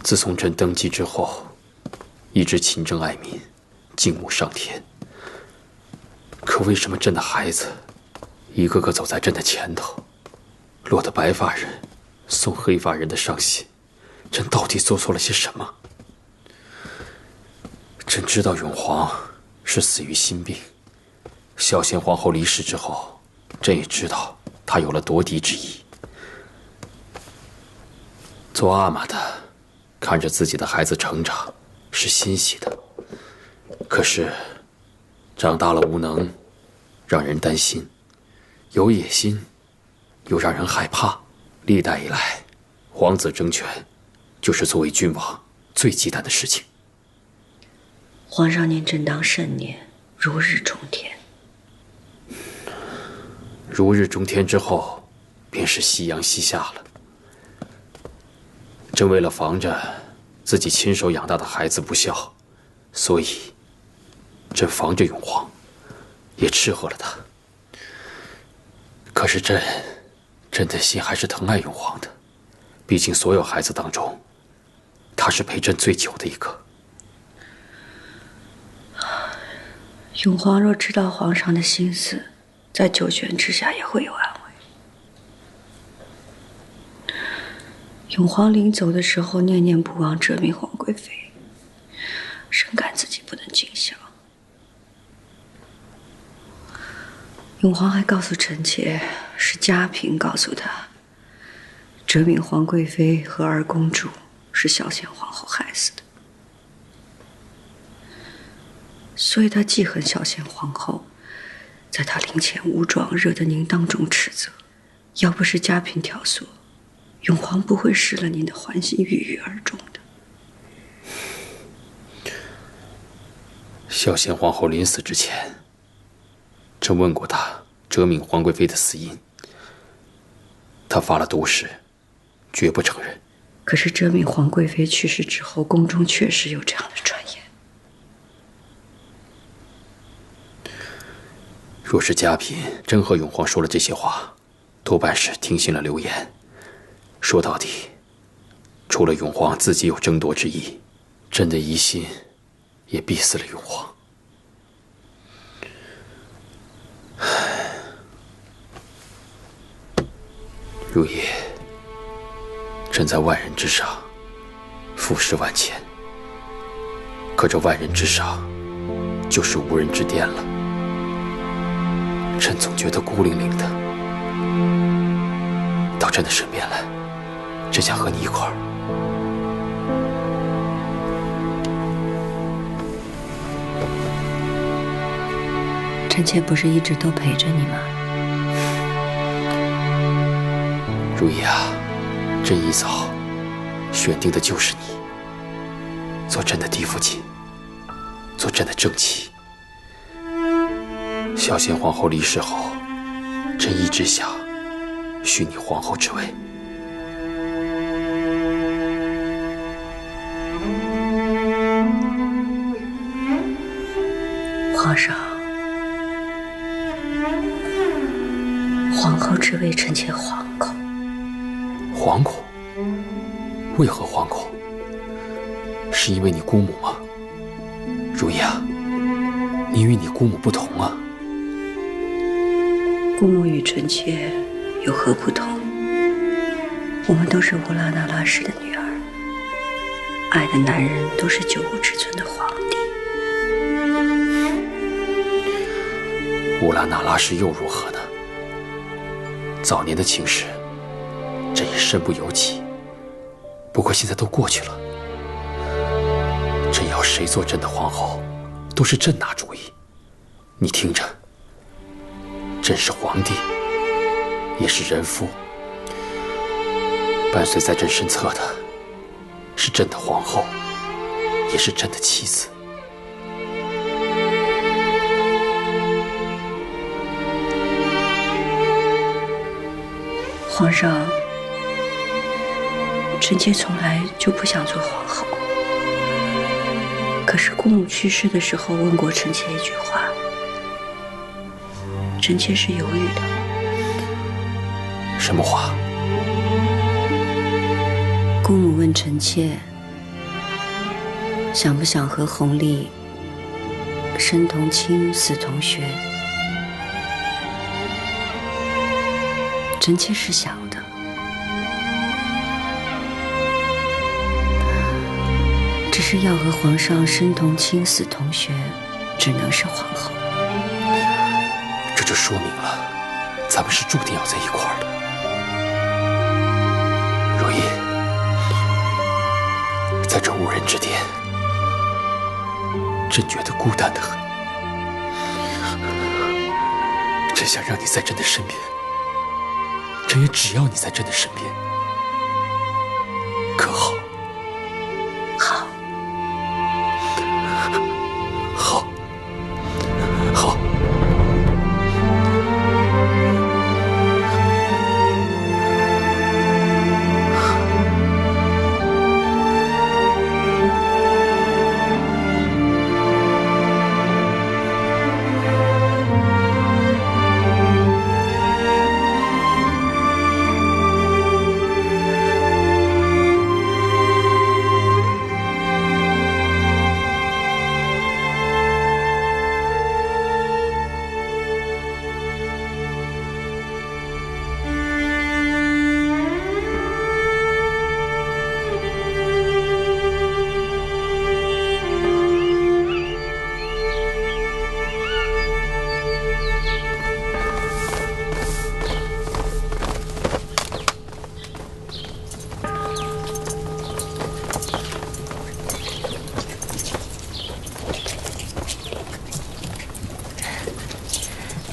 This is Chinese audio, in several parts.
自从朕登基之后，一直勤政爱民，敬慕上天。可为什么朕的孩子一个个走在朕的前头，落得白发人送黑发人的伤心？朕到底做错了些什么？朕知道永璜是死于心病，孝贤皇后离世之后，朕也知道她有了夺嫡之意。做阿玛的看着自己的孩子成长是欣喜的，可是长大了无能，让人担心；有野心，又让人害怕。历代以来，皇子争权就是作为君王最忌惮的事情。皇上您正当盛年，如日中天。如日中天之后，便是夕阳西下了。朕为了防着自己亲手养大的孩子不孝，所以朕防着永璜，也斥喝了他。可是朕的心还是疼爱永璜的，毕竟所有孩子当中，他是陪朕最久的一个。永璜若知道皇上的心思，在九泉之下也会有安慰。永璜临走的时候念念不忘折命皇贵妃，深感自己不能尽孝。永璜还告诉臣妾，是嘉嫔告诉他，折命皇贵妃和二公主是孝贤皇后害死的，所以他记恨孝贤皇后，在他灵前无状，惹得您当众斥责。要不是嘉嫔挑唆，永璜不会失了您的欢心，郁郁而终的。孝贤皇后临死之前，朕问过她折命皇贵妃的死因，她发了毒誓，绝不承认。可是折命皇贵妃去世之后，宫中确实有这样的传言。若是嘉嫔真和永璜说了这些话，多半是听信了流言。说到底，除了永璜自己有争夺之意，朕的疑心也逼死了永璜。如意，朕在万人之上，俯视万千，可这万人之上，就是无人之巅了。朕总觉得孤零零的。到朕的身边来，朕想和你一块儿。臣妾不是一直都陪着你吗？如意啊，朕一早选定的就是你，做朕的嫡父亲，做朕的正妻。孝贤皇后离世后，朕一直想许你皇后之位。皇上，皇后之位，臣妾惶恐。惶恐？为何惶恐？是因为你姑母吗？如意啊，你与你姑母不同啊。姑母与臣妾有何不同？我们都是乌拉那拉氏的女儿，爱的男人都是九五之尊的皇帝。乌拉那拉氏又如何呢？早年的情事，朕也身不由己。不过现在都过去了，朕要谁做朕的皇后，都是朕拿主意。你听着，朕是皇帝，也是人夫。伴随在朕身侧的，是朕的皇后，也是朕的妻子。皇上，臣妾从来就不想做皇后，可是姑母去世的时候问过臣妾一句话，臣妾是犹豫的。什么话？姑母问臣妾，想不想和弘历生同亲，死同穴？臣妾是想的，只是要和皇上生同亲，死同穴，只能是皇后。这就说明了，咱们是注定要在一块儿的。如懿，在这无人之殿，朕觉得孤单得很。朕想让你在朕的身边，朕也只要你在朕的身边，可好？好，好，好。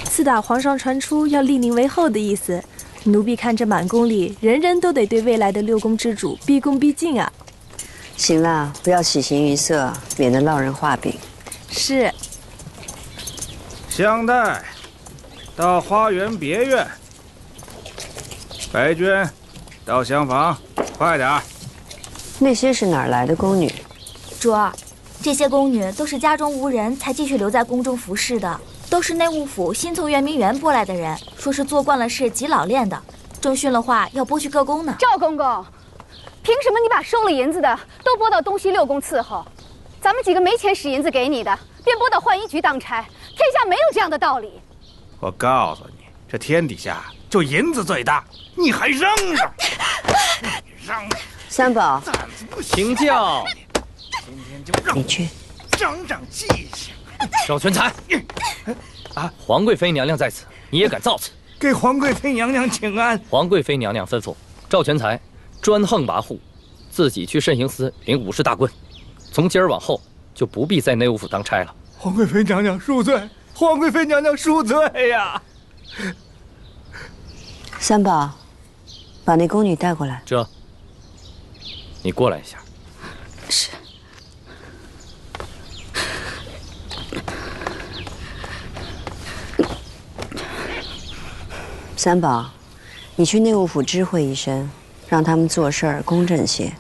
自打皇上传出要立您为后的意思，奴婢看这满宫里人人都得对未来的六宫之主毕恭毕敬啊。行了，不要喜形于色，免得落人话柄。是。香袋，到花园别院。白娟，到厢房，快点儿。那些是哪儿来的宫女？主儿，这些宫女都是家中无人才继续留在宫中服侍的。都是内务府新从圆明园拨来的人，说是做惯了事及老练的，正训了话要拨去各宫呢。赵公公，凭什么你把收了银子的都拨到东西六宫伺候，咱们几个没钱使银子给你的，便拨到浣衣局当差？天下没有这样的道理。我告诉你，这天底下就银子最大，你还扔着，扔着。三宝，请教。今天就让你去长长记性。赵全才，皇贵妃娘娘在此，你也敢造次？给皇贵妃娘娘请安。皇贵妃娘娘吩咐，赵全才专横跋扈，自己去慎刑司领50大棍，从今儿往后就不必在内务府当差了。皇贵妃娘娘恕罪，皇贵妃娘娘恕罪呀！三宝，把那宫女带过来。这，你过来一下。是。三宝，你去内务府知会一声，让他们做事儿公正些，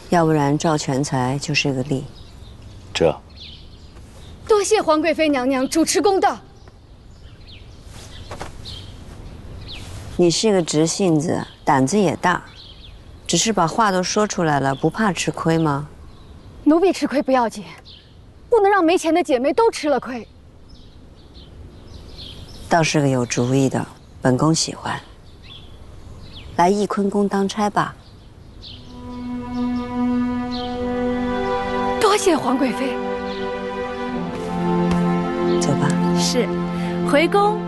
要不然赵全才就是个例。这，多谢皇贵妃娘娘主持公道。你是个直性子，胆子也大，只是把话都说出来了，不怕吃亏吗？奴婢吃亏不要紧，不能让没钱的姐妹都吃了亏。倒是个有主意的。本宫喜欢，来翊坤宫当差吧。多谢皇贵妃。走吧。是，回宫。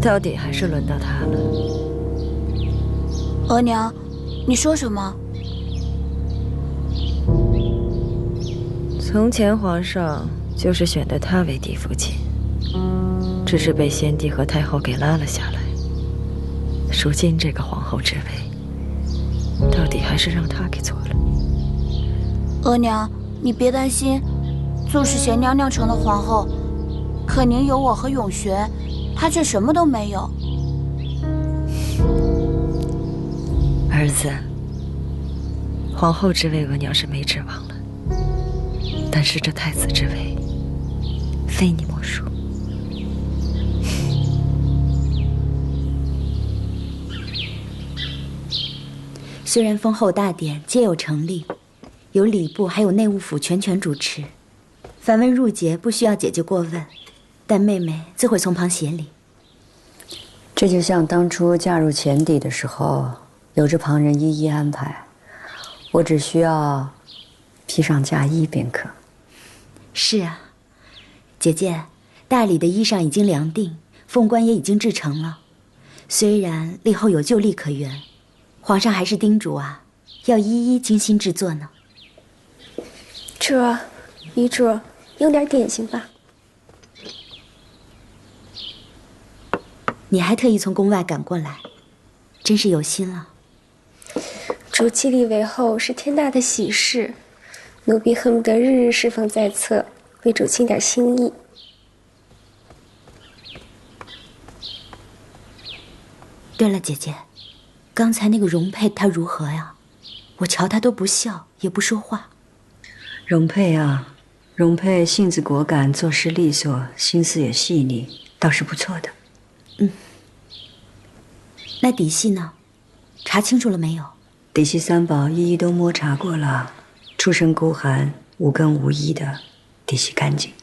到底还是轮到他了。额娘，你说什么？从前皇上就是选的他为嫡父亲，只是被先帝和太后给拉了下来。如今这个皇后之位，到底还是让他给做了。额娘，你别担心，纵使贤娘娘成了皇后，可宁有我和永璇，她却什么都没有。儿子，皇后之位额娘是没指望了，但是这太子之位，非你莫属。虽然封后大典皆有成立，由礼部还有内务府全权主持，凡问入节不需要姐姐过问，但妹妹自会从旁协理。这就像当初嫁入前邸的时候，有着旁人一一安排，我只需要披上嫁衣便可。是啊，姐姐，大礼的衣裳已经量定，凤冠也已经制成了。虽然立后有旧例可原，皇上还是叮嘱啊，要一一精心制作呢。遗嘱用点点心吧。你还特意从宫外赶过来，真是有心了。主继立为后是天大的喜事，奴婢恨不得日日侍奉在侧，为主尽点心意。对了，姐姐，刚才那个容佩她如何呀？我瞧她都不笑，也不说话。容佩啊，容佩性子果敢，做事利索，心思也细腻，倒是不错的。那嫡系呢？查清楚了没有？嫡系三宝一一都摸查过了，出身孤寒、无根无依的，嫡系干净。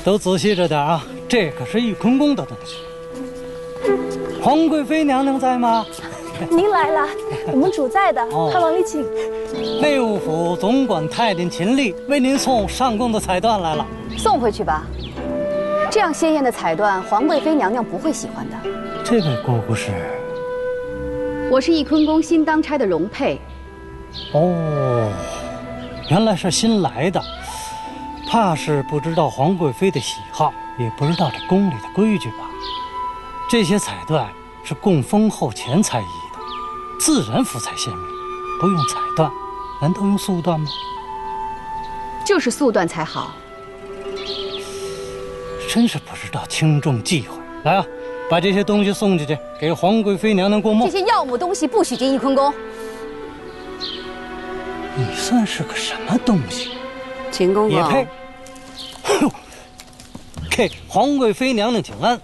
都仔细着点啊，这可是翊坤宫的东西。皇贵妃娘娘在吗？您来了，我们主在的，快往里请。内务府总管太监秦丽为您送上贡的彩缎来了，送回去吧。这样鲜艳的彩缎，皇贵妃娘娘不会喜欢的。这位姑姑是？我是翊坤宫新当差的容佩。哦，原来是新来的，怕是不知道皇贵妃的喜好，也不知道这宫里的规矩吧。这些彩缎是供封后前才宜的，自然福彩鲜明，不用彩缎，难道用素缎吗？就是素缎才好。真是不知道轻重忌讳。来啊，把这些东西送进去，给皇贵妃娘娘过目。这些要母东西不许进翊坤宫。你算是个什么东西？秦公公也配？给皇贵妃娘娘请安。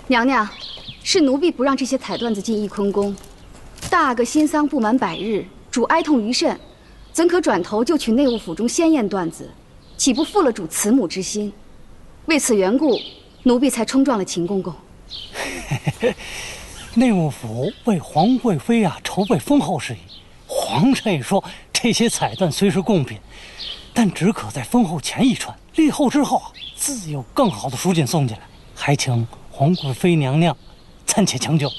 娘娘，是奴婢不让这些彩缎子进翊坤宫。大个新丧不满100日，主哀痛于甚，怎可转头就取内务府中鲜艳缎子？岂不负了主慈母之心？为此缘故，奴婢才冲撞了秦公公。内务府为皇贵妃筹备封后事宜，皇上也说这些彩缎虽是贡品，但只可在封后前一穿，立后之后自有更好的蜀锦送进来，还请皇贵妃娘娘暂且将就。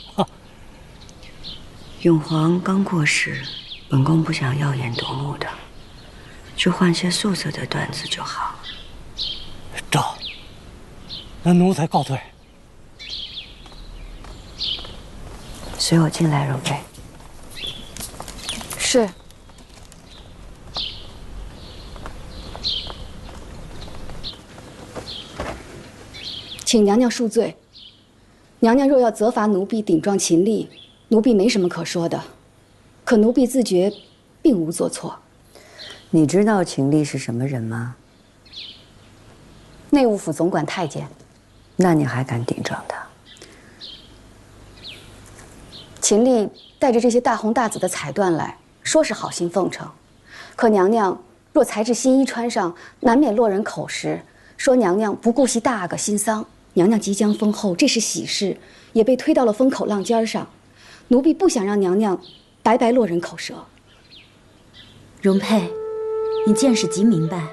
永皇刚过世，本宫不想耀眼夺目的，就换些素色的缎子就好。那奴才告退。随我进来，容佩。是。请娘娘恕罪。娘娘若要责罚奴婢顶撞秦丽，奴婢没什么可说的。可奴婢自觉并无做错。你知道秦丽是什么人吗？内务府总管太监。那你还敢顶撞他？秦丽带着这些大红大紫的彩缎来，说是好心奉承，可娘娘若裁制新衣穿上，难免落人口实，说娘娘不顾惜大阿哥新丧，娘娘即将封后，这是喜事，也被推到了风口浪尖上。奴婢不想让娘娘白白落人口舌。容佩，你见识极明白。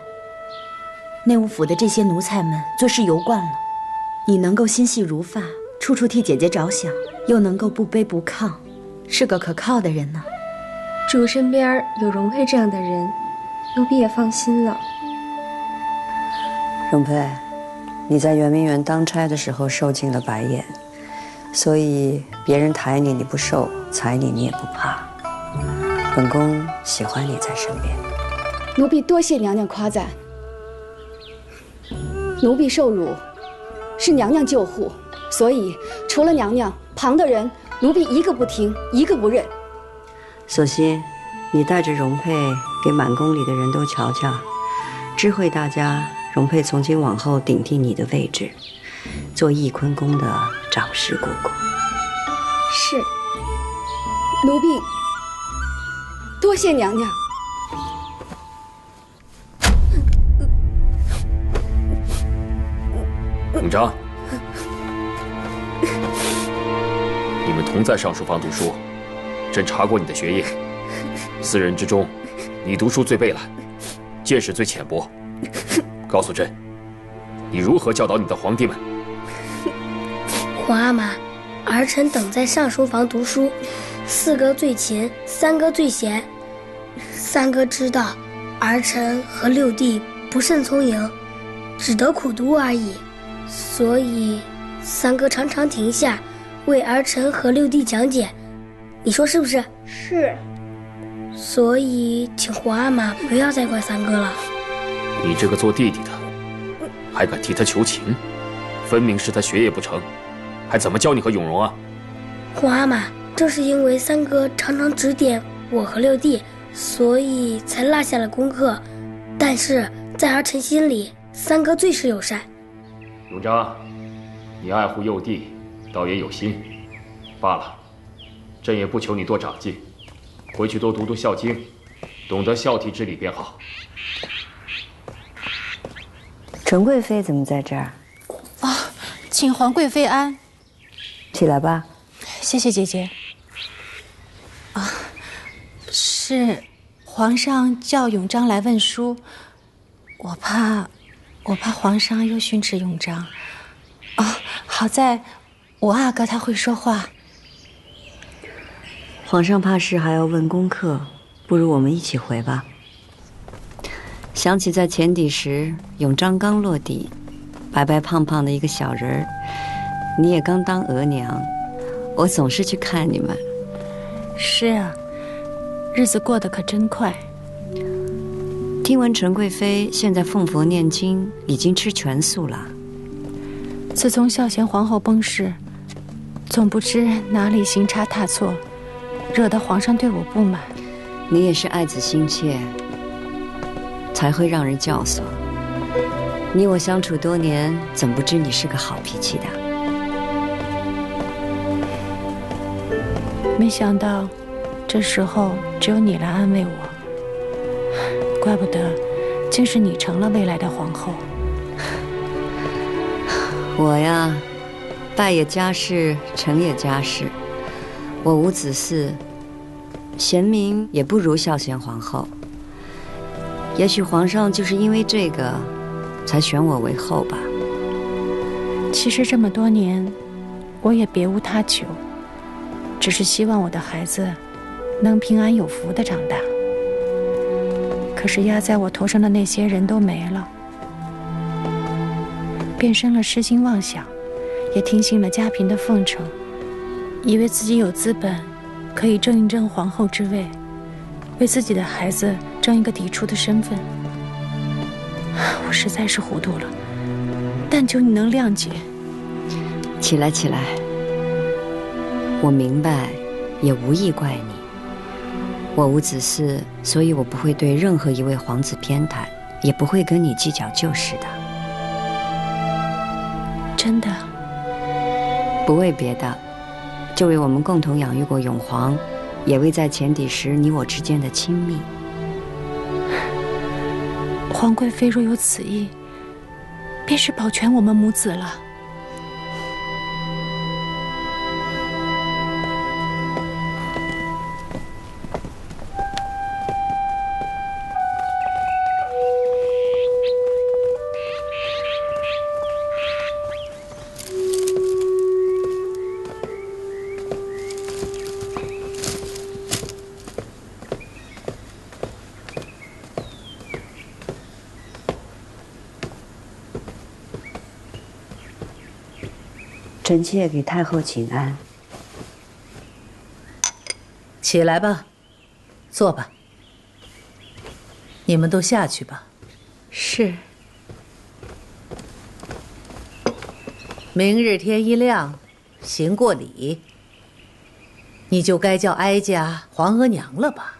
内务府的这些奴才们做事游惯了，你能够心细如发，处处替姐姐着想，又能够不卑不亢，是个可靠的人呢。主身边有容佩这样的人，奴婢也放心了。容佩，你在圆明园当差的时候受尽了白眼，所以别人抬你你不受，踩你你也不怕。本宫喜欢你在身边。奴婢多谢娘娘夸赞。奴婢受辱，是娘娘救护，所以除了娘娘，旁的人奴婢一个不听，一个不认。索性，你带着容佩给满宫里的人都瞧瞧，知会大家，容佩从今往后顶替你的位置，做翊坤宫的掌事姑姑。是，奴婢多谢娘娘。永璋，你们同在上书房读书，朕查过你的学业，4人之中，你读书最备懒，见识最浅薄。告诉朕，你如何教导你的皇弟们？皇阿玛，儿臣等在上书房读书，4哥最勤，3哥最闲。3哥知道儿臣和6弟不甚聪颖，只得苦读而已，所以3哥常常停下为儿臣和6弟讲解。你说是不是？是。所以请皇阿玛不要再怪3哥了。你这个做弟弟的，还敢替他求情？分明是他学业不成，还怎么教你和永荣啊？皇阿玛，正是因为3哥常常指点我和6弟，所以才落下了功课。但是在儿臣心里，3哥最是友善。永璋，你爱护幼弟，倒也有心。罢了，朕也不求你多长进，回去多读读《孝经》，懂得孝悌之礼便好。纯贵妃怎么在这儿？啊，请皇贵妃安。起来吧。谢谢姐姐。啊，是皇上叫永璋来问书，我怕皇上又训斥永璋。啊，好在我阿哥他会说话。皇上怕是还要问功课，不如我们一起回吧。想起在前底时，永璋刚落地，白白胖胖的一个小人儿，你也刚当额娘，我总是去看你们。是啊，日子过得可真快。听闻纯贵妃现在奉佛念经，已经吃全素了。自从孝贤皇后崩逝，总不知哪里行差踏错，惹得皇上对我不满。你也是爱子心切，才会让人教唆。你我相处多年，怎不知你是个好脾气的？没想到，这时候只有你来安慰我，怪不得，竟是你成了未来的皇后。我呀，败也家事，成也家事。我无子嗣，贤明也不如孝贤皇后。也许皇上就是因为这个，才选我为后吧。其实这么多年，我也别无他求，只是希望我的孩子能平安有福地长大。可是压在我头上的那些人都没了，便生了痴心妄想，也听信了家嫔的奉承，以为自己有资本可以争一争皇后之位，为自己的孩子争一个嫡出的身份。我实在是糊涂了，但求你能谅解。起来，起来。我明白，也无意怪你。我无子嗣，所以我不会对任何一位皇子偏袒，也不会跟你计较旧事的。真的？不为别的，就为我们共同养育过永皇，也为在前底时你我之间的亲密。皇贵妃若有此意，便是保全我们母子了。臣妾给太后请安。起来吧，坐吧。你们都下去吧。是。明日天一亮，行过礼。你就该叫哀家皇额娘了吧？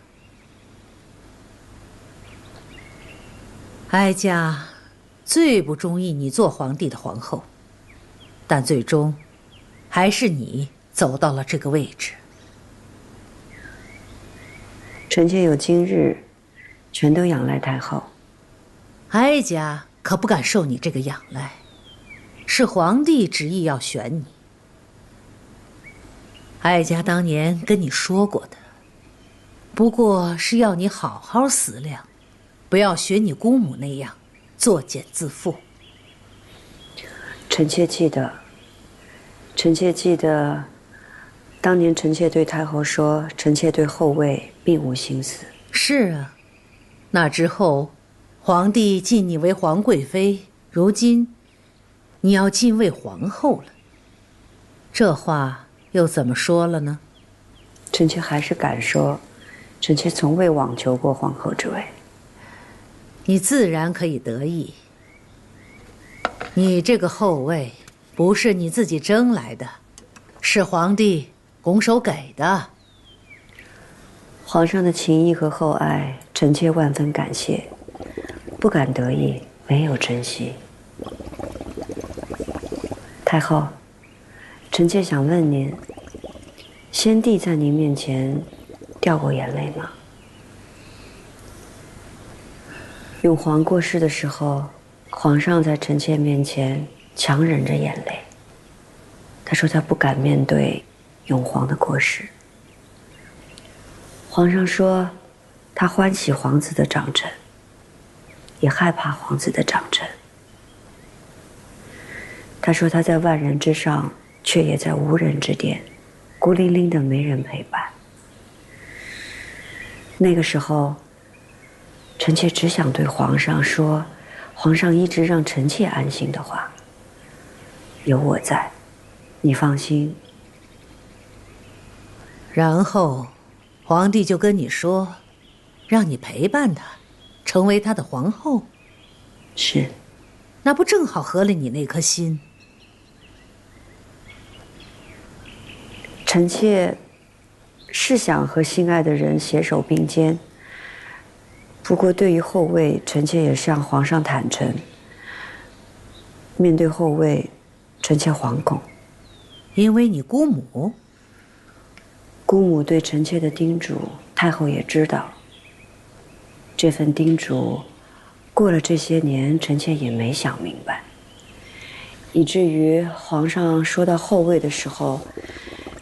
哀家最不中意你做皇帝的皇后，但最终还是你走到了这个位置。臣妾有今日，全都仰赖太后。哀家可不敢受你这个仰赖，是皇帝执意要选你。哀家当年跟你说过的，不过是要你好好思量，不要学你姑母那样作茧自缚。臣妾记得，当年臣妾对太后说，臣妾对后位并无心思。是啊，那之后，皇帝晋你为皇贵妃，如今你要晋为皇后了，这话又怎么说了呢？臣妾还是敢说，臣妾从未妄求过皇后之位。你自然可以得意。你这个后位不是你自己争来的，是皇帝拱手给的。皇上的情谊和厚爱，臣妾万分感谢，不敢得意，没有珍惜。太后，臣妾想问您，先帝在您面前掉过眼泪吗？永璜过世的时候，皇上在臣妾面前强忍着眼泪。他说他不敢面对永璜的过世。皇上说，他欢喜皇子的长成，也害怕皇子的长成。他说他在万人之上，却也在无人之巅，孤零零的没人陪伴。那个时候，臣妾只想对皇上说，皇上一直让臣妾安心的话。有我在，你放心。然后皇帝就跟你说，让你陪伴他，成为他的皇后。是，那不正好合了你那颗心？臣妾是想和心爱的人携手并肩，不过对于后位，臣妾也向皇上坦诚，面对后位，臣妾惶恐。因为你姑母对臣妾的叮嘱，太后也知道。这份叮嘱，过了这些年，臣妾也没想明白，以至于皇上说到后位的时候，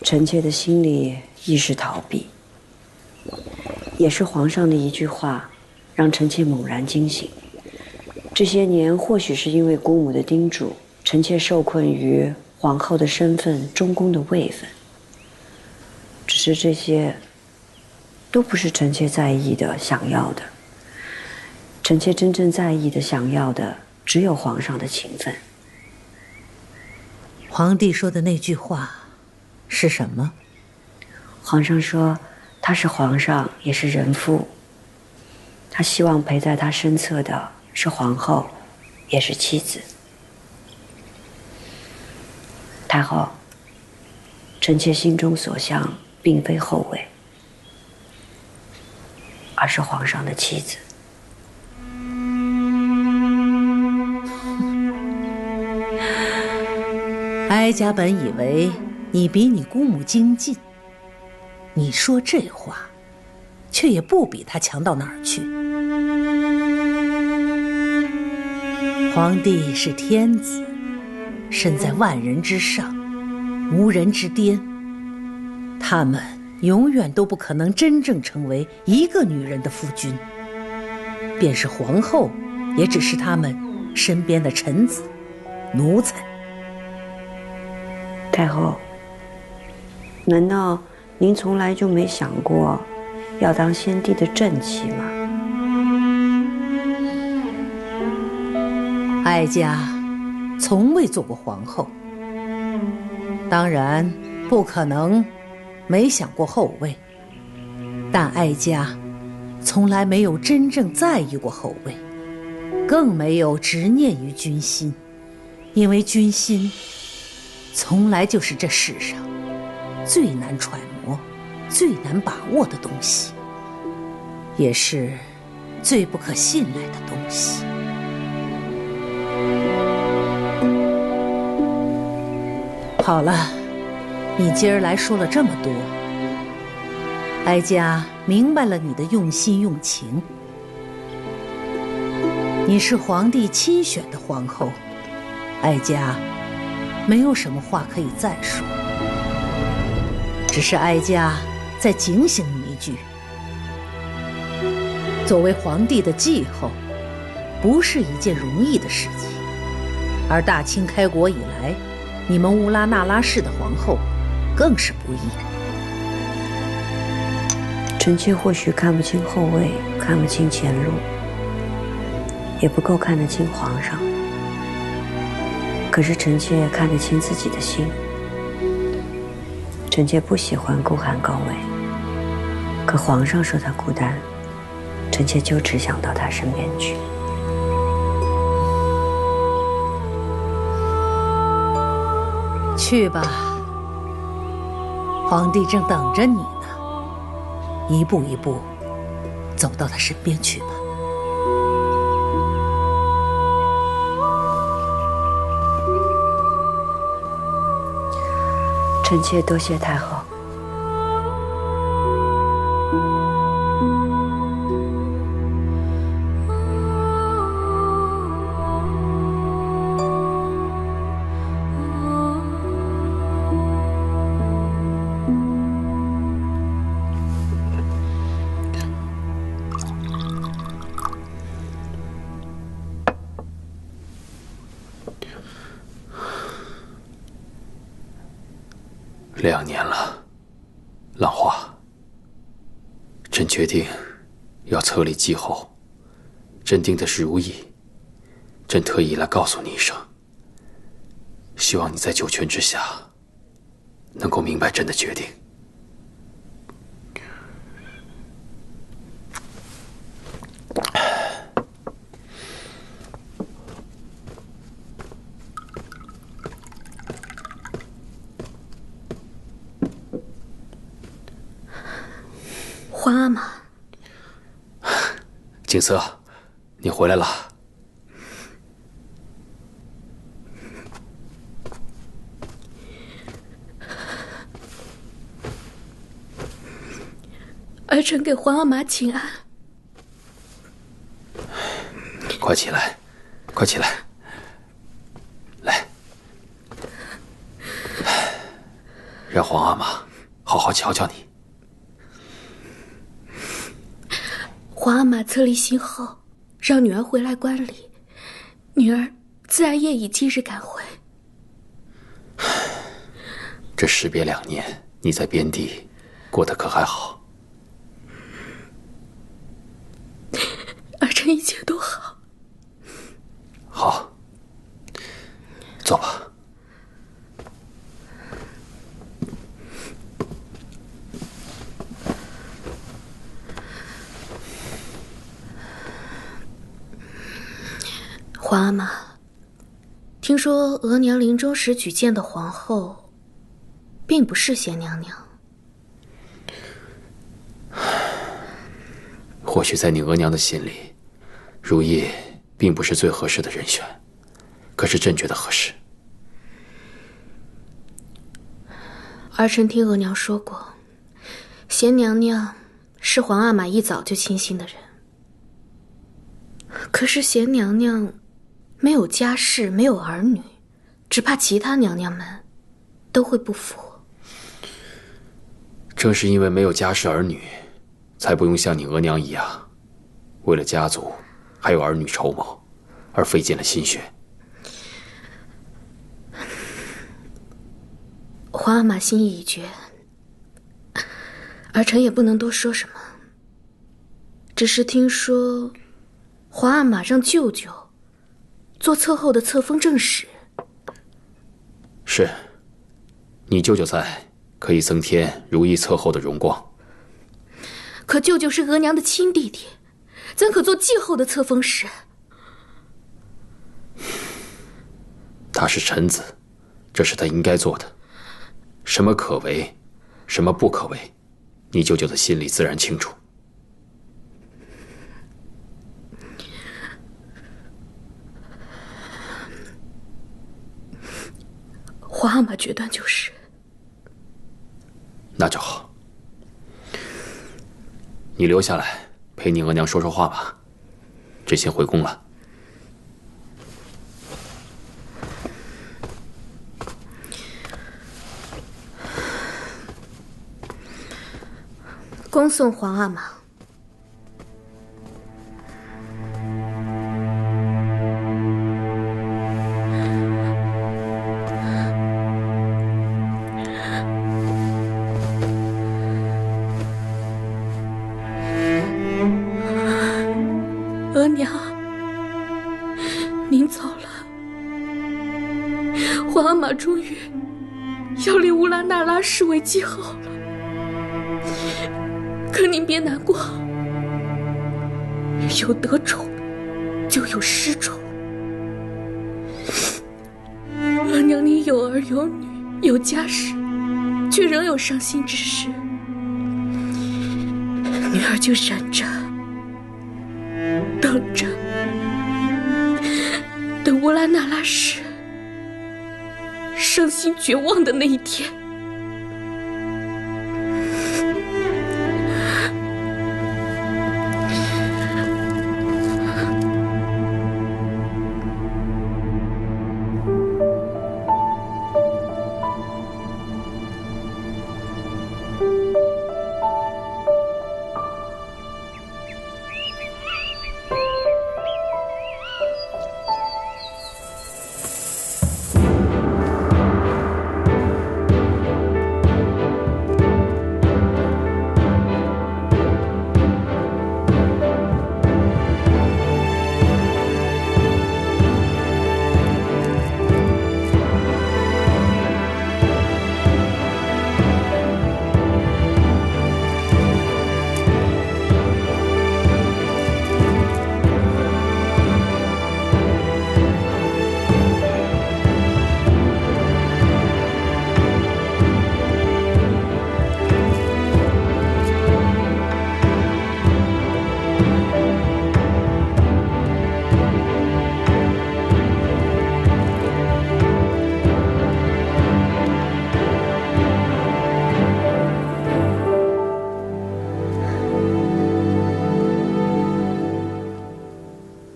臣妾的心里亦是逃避。也是皇上的一句话，让臣妾猛然惊醒。这些年，或许是因为姑母的叮嘱，臣妾受困于皇后的身份、中宫的位分。只是这些都不是臣妾在意的、想要的。臣妾真正在意的、想要的，只有皇上的情分。皇帝说的那句话是什么？皇上说，他是皇上，也是人父。他希望陪在他身侧的是皇后，也是妻子。太后，臣妾心中所向，并非后位，而是皇上的妻子。哀家本以为你比你姑母精进，你说这话，却也不比他强到哪儿去。皇帝是天子，身在万人之上，无人之巅，他们永远都不可能真正成为一个女人的夫君。便是皇后，也只是他们身边的臣子、奴才。太后，难道您从来就没想过要当先帝的正妻吗？哀家从未做过皇后，当然不可能没想过后位，但哀家从来没有真正在意过后位，更没有执念于君心，因为君心从来就是这世上最难揣摩。最难把握的东西，也是最不可信赖的东西。好了，你今儿来说了这么多，哀家明白了你的用心用情。你是皇帝亲选的皇后，哀家没有什么话可以再说，只是哀家再警醒你一句：作为皇帝的继后，不是一件容易的事情。而大清开国以来，你们乌拉那拉氏的皇后更是不易。臣妾或许看不清后位，看不清前路，也不够看得清皇上。可是臣妾看得清自己的心。臣妾不喜欢孤寒高位，可皇上说他孤单，臣妾就只想到他身边去。去吧，皇帝正等着你呢，一步一步走到他身边去吧。臣妾多谢太后。2年了，浪花，朕决定要册立继后。朕定的是如意，朕特意来告诉你一声，希望你在九泉之下能够明白朕的决定。皇阿玛，景色，你回来了。儿臣给皇阿玛请安。快起来，快起来，来，让皇阿玛好好瞧瞧你。皇阿玛册立新后，让女儿回来观礼，女儿自然也以今日赶回。这时别2年，你在边地过得可还好？儿臣一切都好。好，坐吧。皇阿玛，听说额娘临终时举荐的皇后，并不是贤娘娘。或许在你额娘的心里，如意并不是最合适的人选，可是朕觉得合适。儿臣听额娘说过，贤娘娘是皇阿玛一早就倾心的人。可是贤娘娘没有家室，没有儿女，只怕其他娘娘们都会不服。正是因为没有家室儿女，才不用像你额娘一样，为了家族还有儿女筹谋，而费尽了心血。皇阿玛心意已决，儿臣也不能多说什么。只是听说，皇阿玛让舅舅做册后的册封正使。是，你舅舅在，可以增添如意册后的荣光。可舅舅是额娘的亲弟弟，怎可做继后的册封使？他是臣子，这是他应该做的。什么可为，什么不可为，你舅舅的心里自然清楚。皇阿玛决断就是。那就好。你留下来陪你额娘说说话吧。这先回宫了。恭送皇阿玛。额娘，您走了，皇阿玛终于要立乌拉那拉氏为继后了。可您别难过，有得宠就有失宠。额娘您有儿有女有家室，却仍有伤心之事，女儿就忍着等着，等乌拉那拉氏伤心绝望的那一天。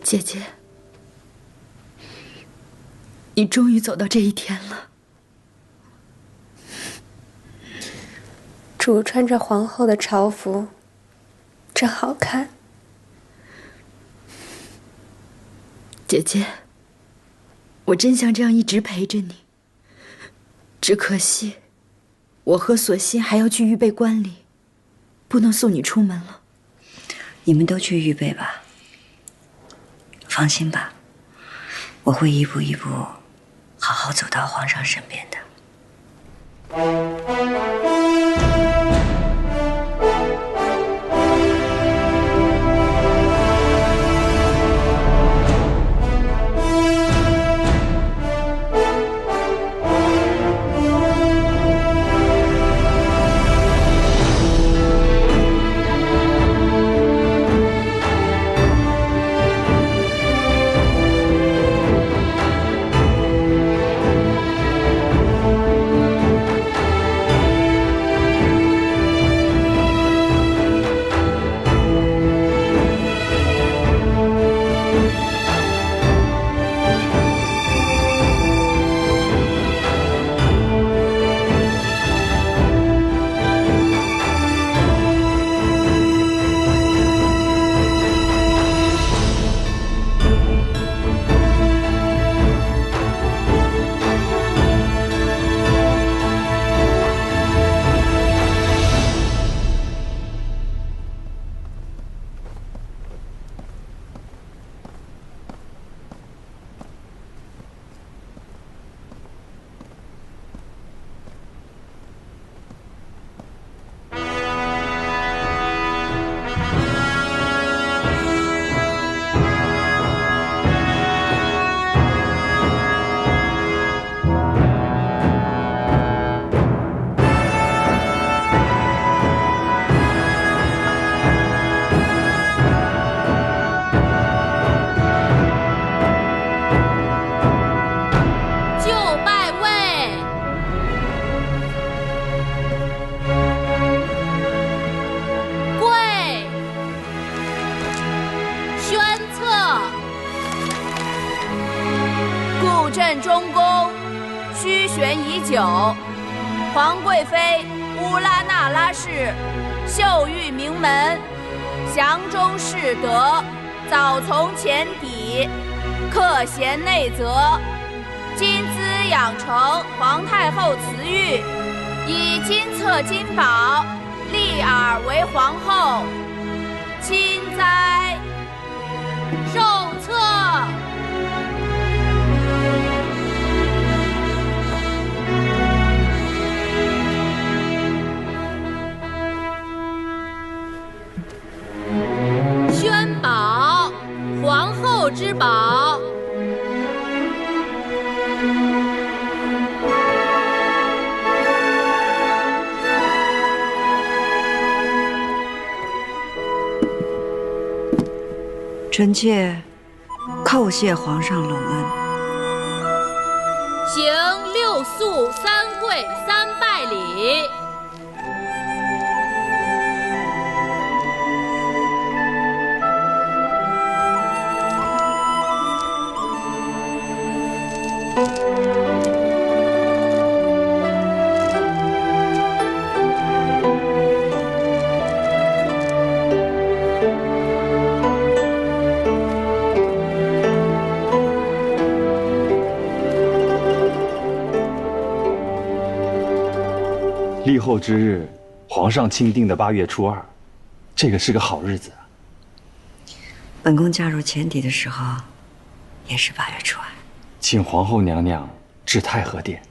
姐姐，你终于走到这一天了。主穿着皇后的朝服，真好看。姐姐，我真想这样一直陪着你，只可惜，我和索性还要去预备观礼，不能送你出门了。你们都去预备吧。放心吧，我会一步一步好好走到皇上身边的。入镇中宫，虚悬已久。皇贵妃乌拉那拉氏，秀玉名门，详中士德，早从前底，克贤内则，今兹养成皇太后慈玉，以金册金宝，立尔为皇后。钦哉！受册。宣宝，皇后之宝。臣妾叩谢皇上隆恩。行6肃3跪3拜礼。立后之日，皇上钦定的8月初2，这个是个好日子啊。本宫嫁入前邸的时候，也是8月初2。请皇后娘娘至太和殿。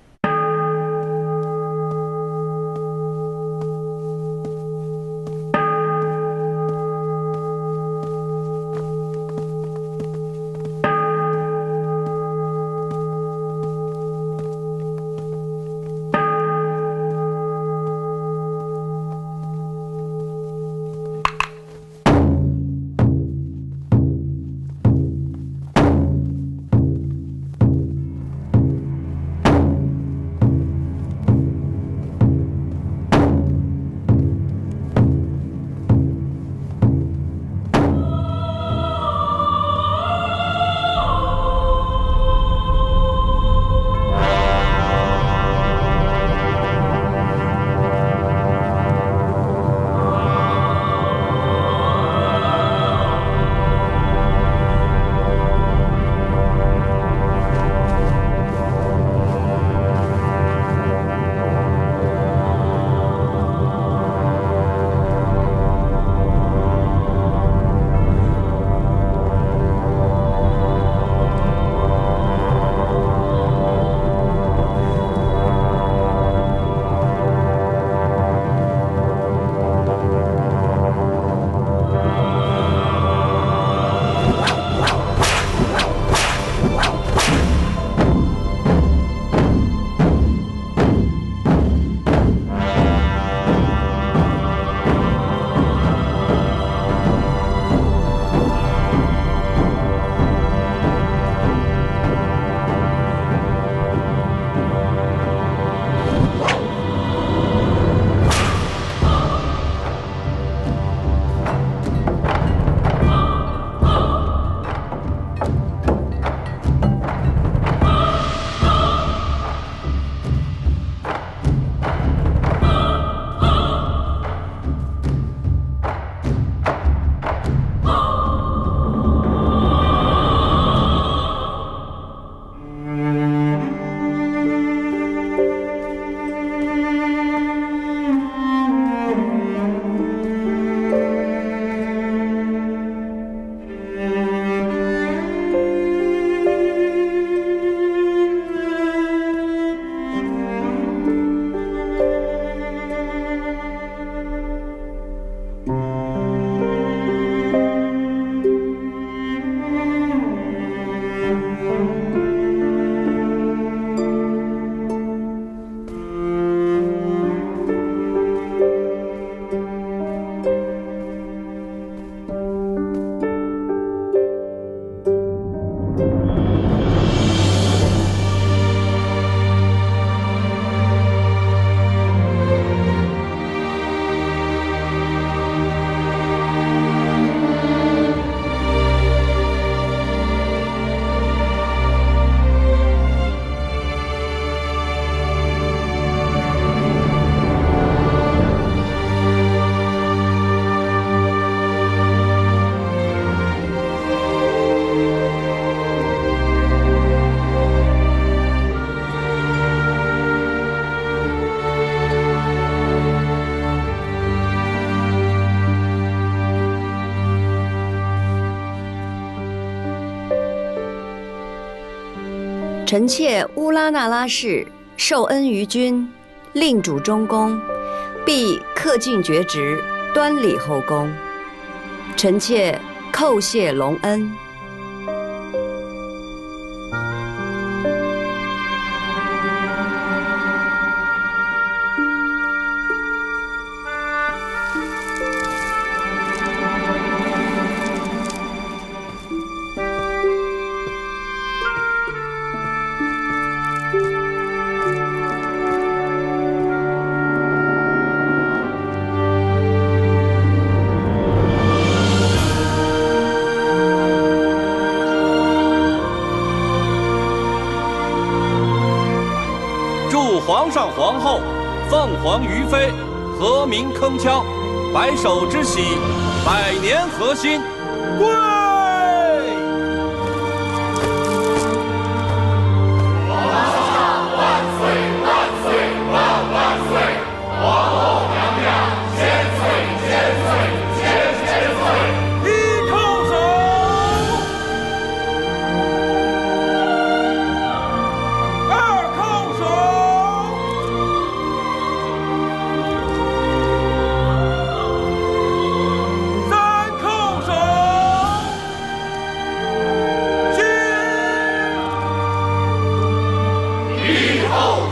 臣妾乌拉那拉氏受恩于君，令主中宫，必恪尽厥职，端礼后宫。臣妾叩谢隆恩。皇上皇后，凤凰于飞，和鸣铿锵，白首之喜，百年河心，跪！皇上万岁万岁万万岁！皇后娘娘千岁千岁千岁！一叩首，二叩首。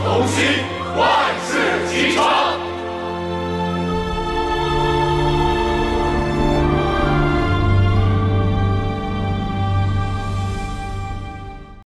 同心，万